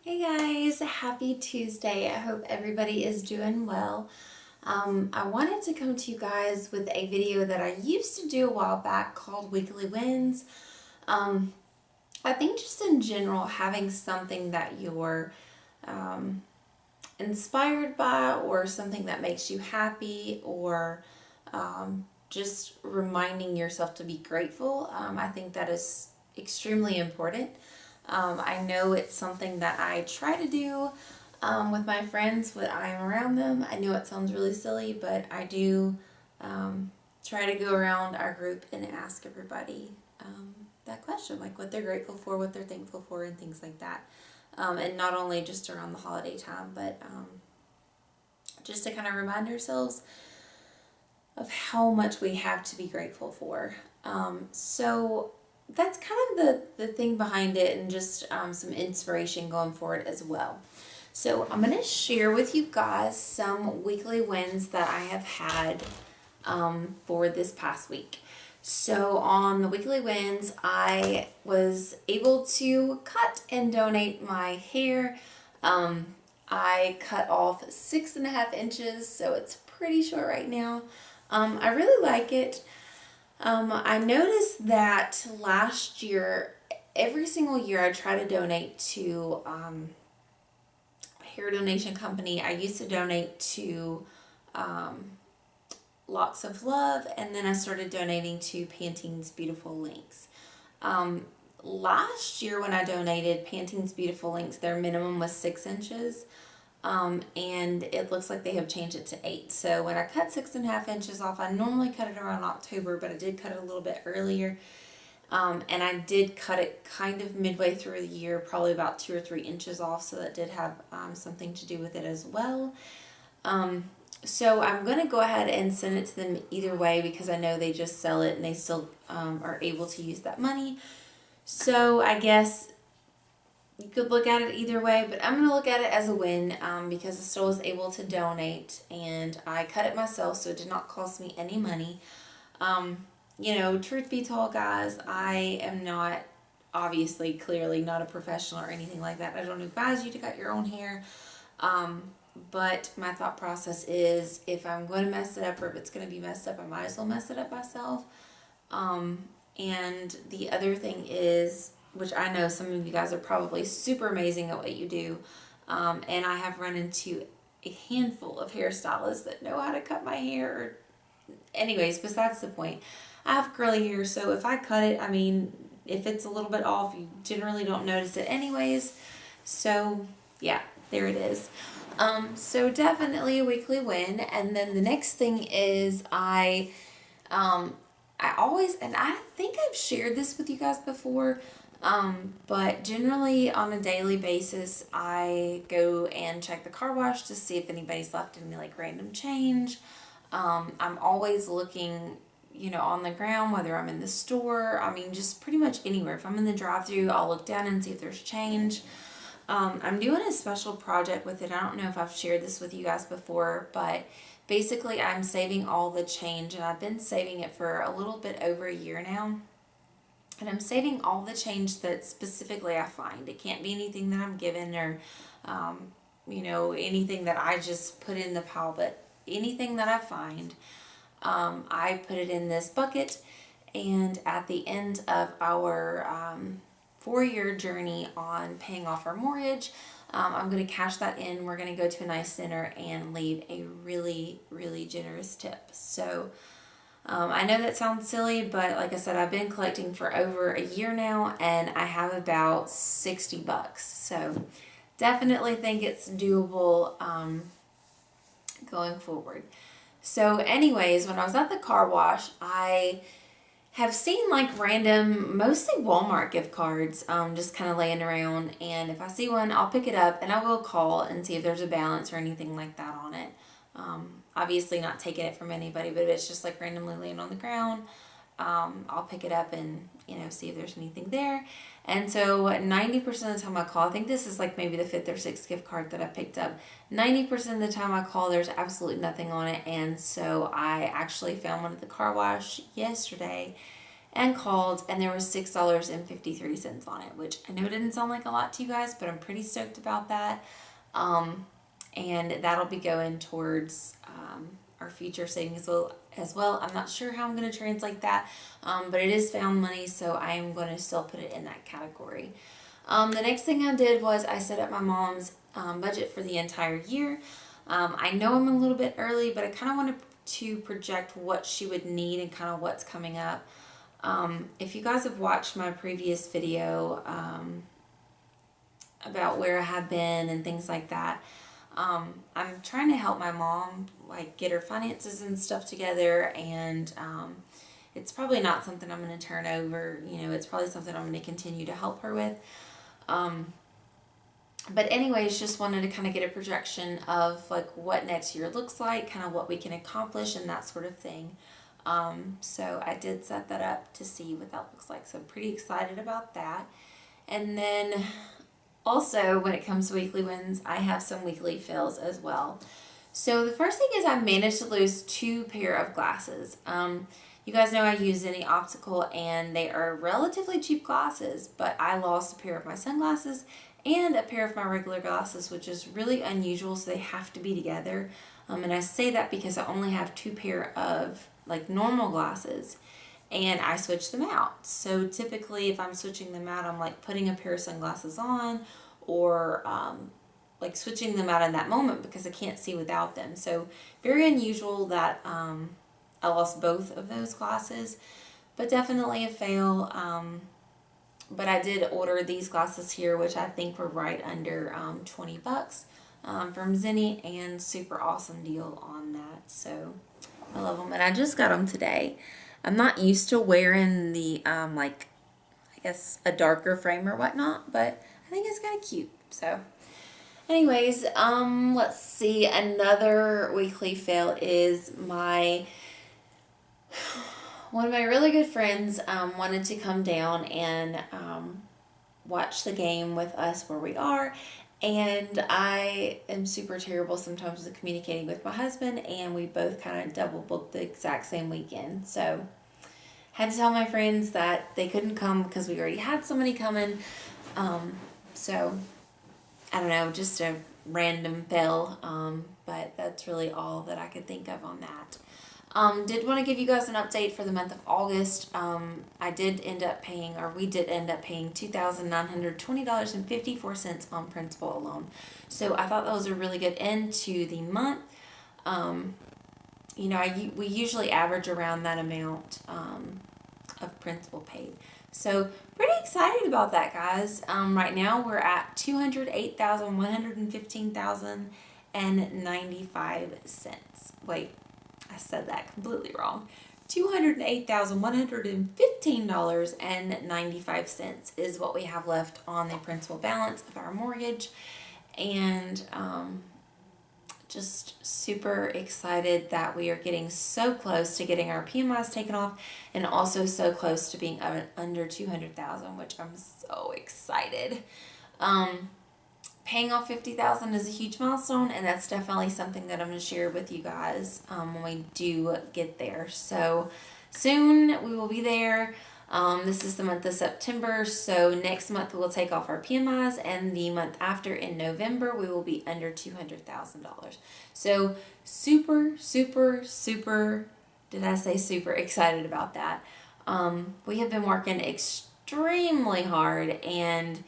Hey guys, happy Tuesday. I hope everybody is doing well. I wanted to come to you guys with a video that I used to do a while back called Weekly Wins. Um, I think just in general, having something that you're um, inspired by or something that makes you happy or just reminding yourself to be grateful, I think that is extremely important. I know it's something that I try to do with my friends when I'm around them. I know it sounds really silly, but I do try to go around our group and ask everybody that question, like what they're grateful for, what they're thankful for, and things like that. And not only just around the holiday time, but just to kind of remind ourselves of how much we have to be grateful for. So that's kind of the thing behind it, and just some inspiration going forward as well. So I'm going to share with you guys some weekly wins that I have had for this past week. So on the weekly wins, I was able to cut and donate my hair. I cut off 6.5 inches, so it's pretty short right now. I really like it. I noticed that last year, every single year I try to donate to a hair donation company. I used to donate to Locks of Love, and then I started donating to Pantene's Beautiful Links. Last year when I donated Pantene's Beautiful Links, their minimum was 6 inches. And it looks like they have changed it to 8. So when I cut 6.5 inches off, I normally cut it around October, but I did cut it a little bit earlier. And I did cut it kind of midway through the year, probably about 2 or 3 inches off. So that did have something to do with it as well. So I'm going to go ahead and send it to them either way, because I know they just sell it and they still are able to use that money. So I guess you could look at it either way, but I'm going to look at it as a win because I still was able to donate, and I cut it myself, so it did not cost me any money. Truth be told, guys, I am not, obviously, clearly not a professional or anything like that. I don't advise you to cut your own hair, but my thought process is, if I'm going to mess it up, or if it's going to be messed up, I might as well mess it up myself. And the other thing is, which I know some of you guys are probably super amazing at what you do, and I have run into a handful of hairstylists that know how to cut my hair. Anyways, besides the point, I have curly hair, so if I cut it, if it's a little bit off, you generally don't notice it anyways. So yeah, there it is. So definitely a weekly win. And then the next thing is I always, and I think I've shared this with you guys before, but generally on a daily basis, I go and check the car wash to see if anybody's left any like random change. I'm always looking, on the ground, whether I'm in the store, just pretty much anywhere. If I'm in the drive-thru, I'll look down and see if there's change. I'm doing a special project with it. I don't know if I've shared this with you guys before, but basically I'm saving all the change, and I've been saving it for a little bit over a year now. And I'm saving all the change that specifically I find. It can't be anything that I'm given, or, anything that I just put in the pile, but anything that I find, I put it in this bucket. And at the end of our 4-year journey on paying off our mortgage, I'm going to cash that in. We're going to go to a nice dinner and leave a really, really generous tip. So I know that sounds silly, but like I said, I've been collecting for over a year now, and I have about $60. So definitely think it's doable going forward. So anyways, when I was at the car wash, I have seen like random, mostly Walmart gift cards, just kind of laying around. And if I see one, I'll pick it up and I will call and see if there's a balance or anything like that on it. Obviously not taking it from anybody, but if it's just like randomly laying on the ground, I'll pick it up and, see if there's anything there. And so 90% of the time I call, I think this is like maybe the 5th or 6th gift card that I picked up. 90% of the time I call, there's absolutely nothing on it. And so I actually found one at the car wash yesterday, and called, and there was $6.53 on it, which I know didn't sound like a lot to you guys, but I'm pretty stoked about that. And that'll be going towards our future savings as well. I'm not sure how I'm going to translate that, but it is found money, so I am going to still put it in that category. The next thing I did was I set up my mom's budget for the entire year. I know I'm a little bit early, but I kind of wanted to project what she would need and kind of what's coming up. If you guys have watched my previous video about where I have been and things like that, I'm trying to help my mom like get her finances and stuff together, and it's probably not something I'm going to turn over. You know, it's probably something I'm going to continue to help her with. But anyways, just wanted to kind of get a projection of like what next year looks like, kind of what we can accomplish and that sort of thing. So I did set that up to see what that looks like. So I'm pretty excited about that. And then also when it comes to weekly wins, I have some weekly fails as well. So the first thing is I managed to lose 2 pair of glasses. You guys know I use Zenni Optical, and they are relatively cheap glasses, but I lost a pair of my sunglasses and a pair of my regular glasses, which is really unusual, so they have to be together. And I say that because I only have 2 pair of like normal glasses, and I switch them out. So typically if I'm switching them out, I'm like putting a pair of sunglasses on, or like switching them out in that moment because I can't see without them. So very unusual that I lost both of those glasses, but definitely a fail. But I did order these glasses here, which I think were right under $20 from Zenni, and super awesome deal on that. So I love them, and I just got them today. I'm not used to wearing the like, I guess a darker frame or whatnot, but I think it's kind of cute. So anyways, let's see. Another weekly fail is one of my really good friends wanted to come down and watch the game with us where we are, and I am super terrible sometimes with communicating with my husband, and we both kind of double booked the exact same weekend. So had to tell my friends that they couldn't come because we already had somebody coming. So I don't know, just a random fail, but that's really all that I could think of on that. Did want to give you guys an update for the month of August. We did end up paying $2,920.54 on principal alone. So I thought that was a really good end to the month. You know, we usually average around that amount of principal paid. So pretty excited about that, guys. Right now we're at $208,115,095. Wait, I said that completely wrong. $208,115.95 is what we have left on the principal balance of our mortgage, and just super excited that we are getting so close to getting our PMIs taken off, and also so close to being under 200,000, which I'm so excited. Paying off 50,000 is a huge milestone, and that's definitely something that I'm going to share with you guys when we do get there. So soon we will be there. This is the month of September, so next month we will take off our PMIs, and the month after in November we will be under $200,000. So super, super, super, did I say super excited about that? We have been working extremely hard, and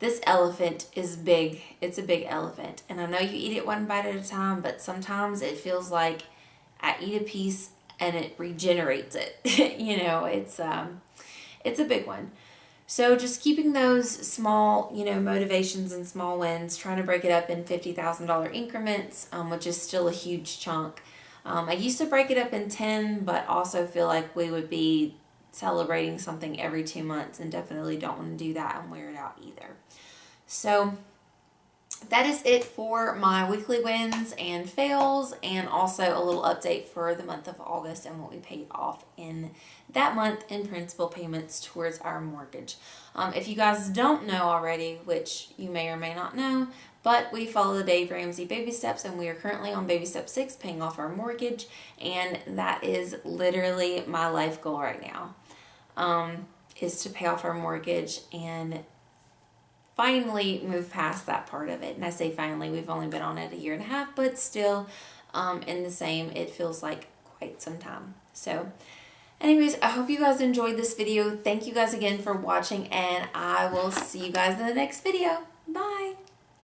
this elephant is big. It's a big elephant. And I know you eat it one bite at a time, but sometimes it feels like I eat a piece and it regenerates it. You know, it's a big one. So just keeping those small, you know, motivations and small wins, trying to break it up in $50,000 increments, which is still a huge chunk. I used to break it up in 10, but also feel like we would be celebrating something every 2 months, and definitely don't want to do that and wear it out either. So that is it for my weekly wins and fails, and also a little update for the month of August and what we paid off in that month in principal payments towards our mortgage. If you guys don't know already, which you may or may not know, but we follow the Dave Ramsey baby steps, and we are currently on baby step 6, paying off our mortgage, and that is literally my life goal right now. is to pay off our mortgage and finally move past that part of it. And I say finally, we've only been on it a year and a half, but still in the same, it feels like quite some time. So anyways, I hope you guys enjoyed this video. Thank you guys again for watching, and I will see you guys in the next video.